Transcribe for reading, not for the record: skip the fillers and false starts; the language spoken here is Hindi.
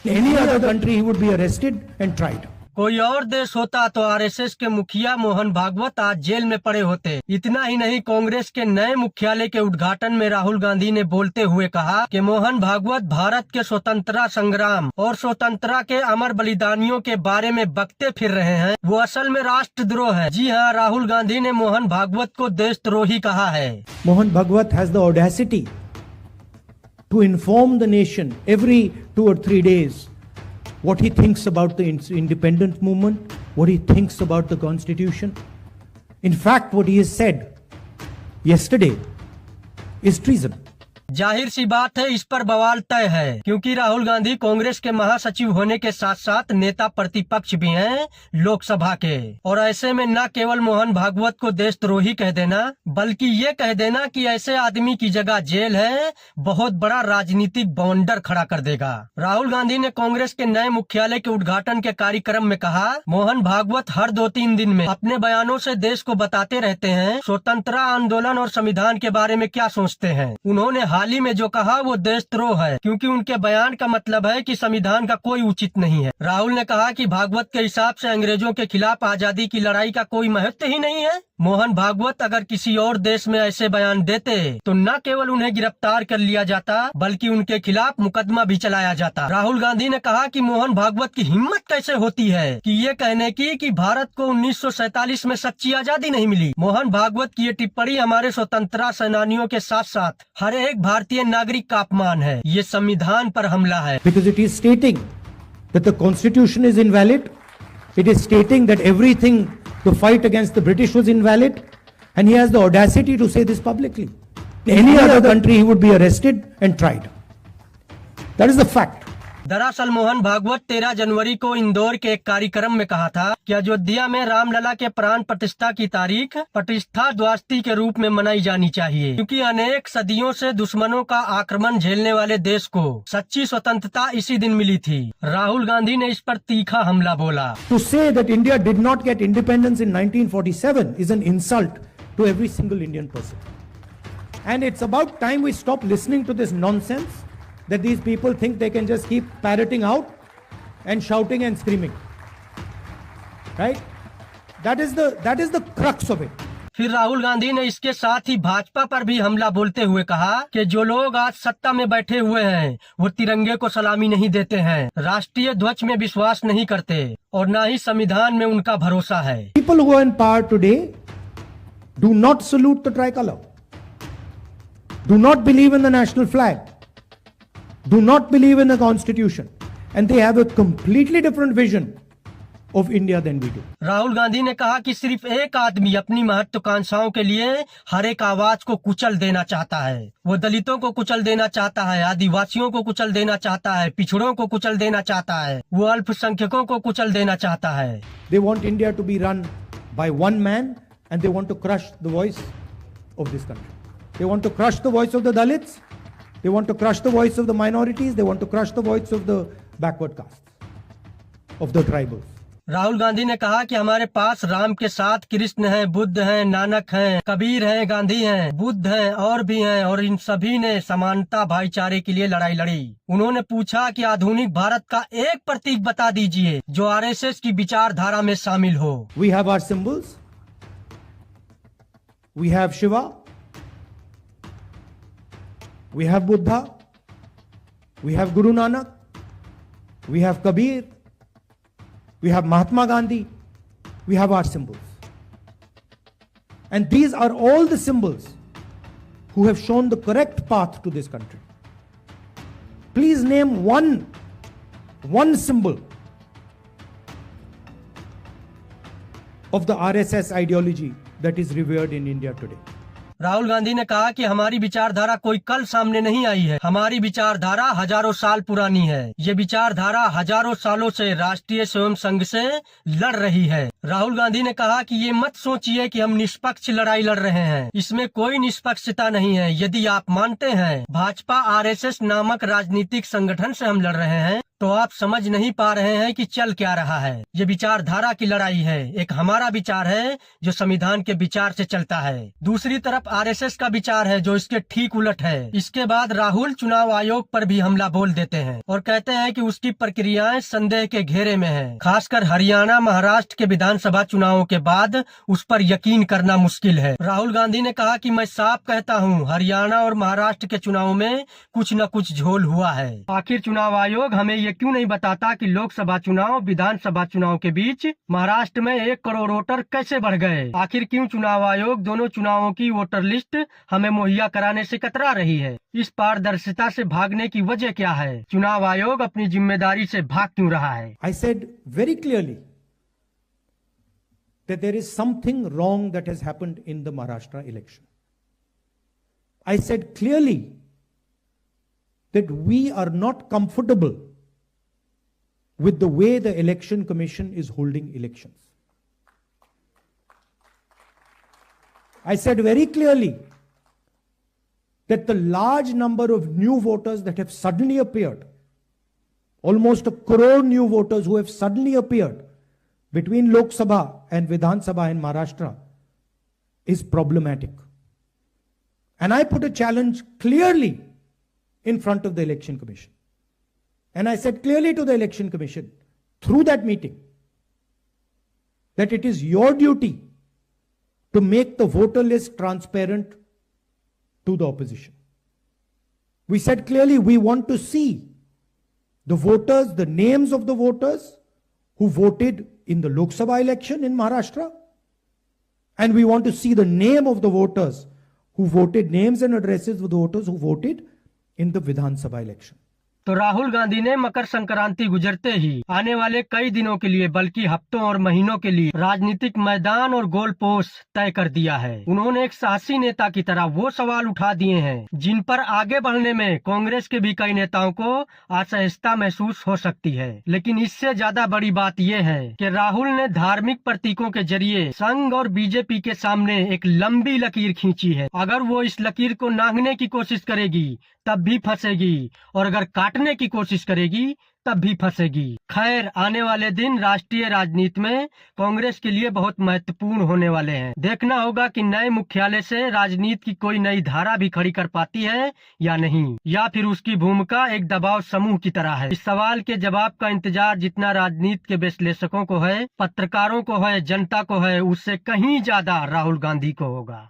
In any other country, he would be arrested and tried. कोई और देश होता तो आरएसएस के मुखिया मोहन भागवत आज जेल में पड़े होते। इतना ही नहीं, कांग्रेस के नए मुख्यालय के उद्घाटन में राहुल गांधी ने बोलते हुए कहा कि मोहन भागवत भारत के स्वतंत्रता संग्राम और स्वतंत्रता के अमर बलिदानियों के बारे में बकते फिर रहे हैं, वो असल में राष्ट्रद्रोह है। जी हाँ, राहुल गांधी ने मोहन भागवत को देशद्रोही कहा है। Mohan Bhagwat has the audacity to inform the nation every 2 or 3 days what he thinks about the independent movement, what he thinks about the constitution. In fact, what he has said yesterday is treason. जाहिर सी बात है, इस पर बवाल तय है, क्योंकि राहुल गांधी कांग्रेस के महासचिव होने के साथ साथ नेता प्रतिपक्ष भी हैं लोकसभा के। और ऐसे में न केवल मोहन भागवत को देशद्रोही कह देना, बल्कि ये कह देना कि ऐसे आदमी की जगह जेल है, बहुत बड़ा राजनीतिक बाउंडर खड़ा कर देगा। राहुल गांधी ने कांग्रेस के नए मुख्यालय के उद्घाटन के कार्यक्रम में कहा, मोहन भागवत हर 2-3 दिन में अपने बयानों से देश को बताते रहते हैं स्वतंत्रता आंदोलन और संविधान के बारे में क्या सोचते हैं। उन्होंने हाल ही में जो कहा वो देशद्रोह है, क्योंकि उनके बयान का मतलब है कि संविधान का कोई उचित नहीं है। राहुल ने कहा कि भागवत के हिसाब से अंग्रेजों के खिलाफ आजादी की लड़ाई का कोई महत्व ही नहीं है। मोहन भागवत अगर किसी और देश में ऐसे बयान देते तो न केवल उन्हें गिरफ्तार कर लिया जाता, बल्कि उनके खिलाफ मुकदमा भी चलाया जाता। राहुल गांधी ने कहा कि मोहन भागवत की हिम्मत कैसे होती है कि ये कहने की कि भारत को 1947 में सच्ची आजादी नहीं मिली। मोहन भागवत की ये टिप्पणी हमारे स्वतंत्रता सेनानियों के साथ साथ हर एक भारतीय नागरिक का अपमान है। ये संविधान पर हमला है। Because it is stating that the constitution is invalid. It is stating that everything the fight against the British was invalid, and he has the audacity to say this publicly. In any other country, he would be arrested and tried. That is the fact. दरअसल मोहन भागवत 13 जनवरी को इंदौर के एक कार्यक्रम में कहा था कि अयोध्या में रामलला के प्राण प्रतिष्ठा की तारीख प्रतिष्ठा द्वादशी के रूप में मनाई जानी चाहिए, क्योंकि अनेक सदियों से दुश्मनों का आक्रमण झेलने वाले देश को सच्ची स्वतंत्रता इसी दिन मिली थी। राहुल गांधी ने इस पर तीखा हमला बोला। To say that India did not get independence in 1947 is an insult to every single Indian person. And it's about time we stop listening to this nonsense that these people think they can just keep parroting out and shouting and screaming. Right? That is the crux of it. फिर राहुल गांधी ने इसके साथ ही भाजपा पर भी हमला बोलते हुए कहा कि जो लोग आज सत्ता में बैठे हुए हैं वो तिरंगे को सलामी नहीं देते हैं, राष्ट्रीय ध्वज में विश्वास नहीं करते और न ही संविधान में उनका भरोसा है। People who are in power today do not salute the tricolor, do not believe in the national flag, do not believe in the constitution, and they have a completely different vision of India than we do. Rahul Gandhi ने कहा कि सिर्फ एक आदमी अपनी महत्वाकांक्षाओं के लिए हर एक आवाज को कुचल देना चाहता है। वो दलितों को कुचल देना चाहता है, आदिवासियों को कुचल देना चाहता है, पिछड़ों को कुचल देना चाहता है, वो अल्पसंख्यकों को कुचल देना चाहता है। They want India to be run by one man, and they want to crush the voice of this country. They want to crush the voice of the Dalits. They want to crush the voice of the minorities. They want to crush the voice of the backward castes, of the tribals. Rahul Gandhi ने कहा कि हमारे पास राम के साथ कृष्ण हैं, बुद्ध हैं, नानक हैं, कबीर हैं, गांधी हैं, बुद्ध हैं और भी हैं, और इन सभी ने समानता भाईचारे के लिए लड़ाई लड़ी। उन्होंने पूछा कि आधुनिक भारत का एक प्रतीक बता दीजिए जो आरएसएस की विचारधारा में शामिल हो। We have our symbols. We have Shiva. We have Buddha. We have Guru Nanak. We have Kabir. We have Mahatma Gandhi. We have our symbols. And these are all the symbols who have shown the correct path to this country. Please name one symbol of the RSS ideology that is revered in India today. Rahul Gandhi ने कहा कि हमारी विचारधारा कोई कल सामने नहीं आई है, हमारी विचारधारा हजारों साल पुरानी है। ये विचारधारा हजारों सालों से राष्ट्रीय स्वयं संघ से लड़ रही है। राहुल गांधी ने कहा कि ये मत सोचिए कि हम निष्पक्ष लड़ाई लड़ रहे हैं, इसमें कोई निष्पक्षता नहीं है। यदि आप मानते हैं भाजपा आरएसएस नामक राजनीतिक संगठन से हम लड़ रहे हैं तो आप समझ नहीं पा रहे हैं कि चल क्या रहा है। ये विचारधारा की लड़ाई है। एक हमारा विचार है जो संविधान के विचार से चलता है, दूसरी तरफ आरएसएस का विचार है जो इसके ठीक उलट है। इसके बाद राहुल चुनाव आयोग पर भी हमला बोल देते हैं और कहते हैं कि उसकी प्रक्रियाएं संदेह के घेरे में है। खासकर हरियाणा महाराष्ट्र के विधानसभा चुनावों के बाद उस पर यकीन करना मुश्किल है। राहुल गांधी ने कहा कि मैं साफ कहता हूं, हरियाणा और महाराष्ट्र के चुनाव में कुछ न कुछ झोल हुआ है। आखिर चुनाव आयोग हमें ये क्यों नहीं बताता कि लोकसभा चुनाव विधानसभा चुनाव के बीच महाराष्ट्र में 1 करोड़ वोटर कैसे बढ़ गए? आखिर क्यों चुनाव आयोग दोनों चुनावों की वोटर लिस्ट हमें मुहैया कराने से कतरा रही है? इस पारदर्शिता से भागने की वजह क्या है? चुनाव आयोग अपनी जिम्मेदारी से भाग क्यों रहा है? I said very clearly that there is something wrong that has happened in the Maharashtra election. I said clearly that we are not comfortable with the way the Election Commission is holding elections. I said very clearly that the large number of new voters that have suddenly appeared, almost 1 crore new voters who have suddenly appeared between Lok Sabha and Vidhan Sabha in Maharashtra, is problematic. And I put a challenge clearly in front of the Election Commission. And I said clearly to the Election Commission through that meeting that it is your duty to make the voter list transparent to the opposition. We said clearly we want to see the voters, the names of the voters who voted in the Lok Sabha election in Maharashtra, and we want to see the name of the voters who voted, names and addresses of the voters who voted in the Vidhan Sabha election. तो राहुल गांधी ने मकर संक्रांति गुजरते ही आने वाले कई दिनों के लिए बल्कि हफ्तों और महीनों के लिए राजनीतिक मैदान और गोल पोस्ट तय कर दिया है। उन्होंने एक साहसी नेता की तरह वो सवाल उठा दिए हैं जिन पर आगे बढ़ने में कांग्रेस के भी कई नेताओं को असहजता महसूस हो सकती है। लेकिन इससे ज्यादा बड़ी बात यह है कि राहुल ने धार्मिक प्रतीकों के जरिए संघ और बीजेपी के सामने एक लंबी लकीर खींची है। अगर वो इस लकीर को नांगने की कोशिश करेगी तब भी फंसेगी, और अगर काटने की कोशिश करेगी तब भी फंसेगी। खैर, आने वाले दिन राष्ट्रीय राजनीति में कांग्रेस के लिए बहुत महत्वपूर्ण होने वाले हैं। देखना होगा कि नए मुख्यालय से राजनीति की कोई नई धारा भी खड़ी कर पाती है या नहीं, या फिर उसकी भूमिका एक दबाव समूह की तरह है। इस सवाल के जवाब का इंतजार जितना राजनीति के विश्लेषकों को है, पत्रकारों को है, जनता को है, उससे कहीं ज्यादा राहुल गांधी को होगा।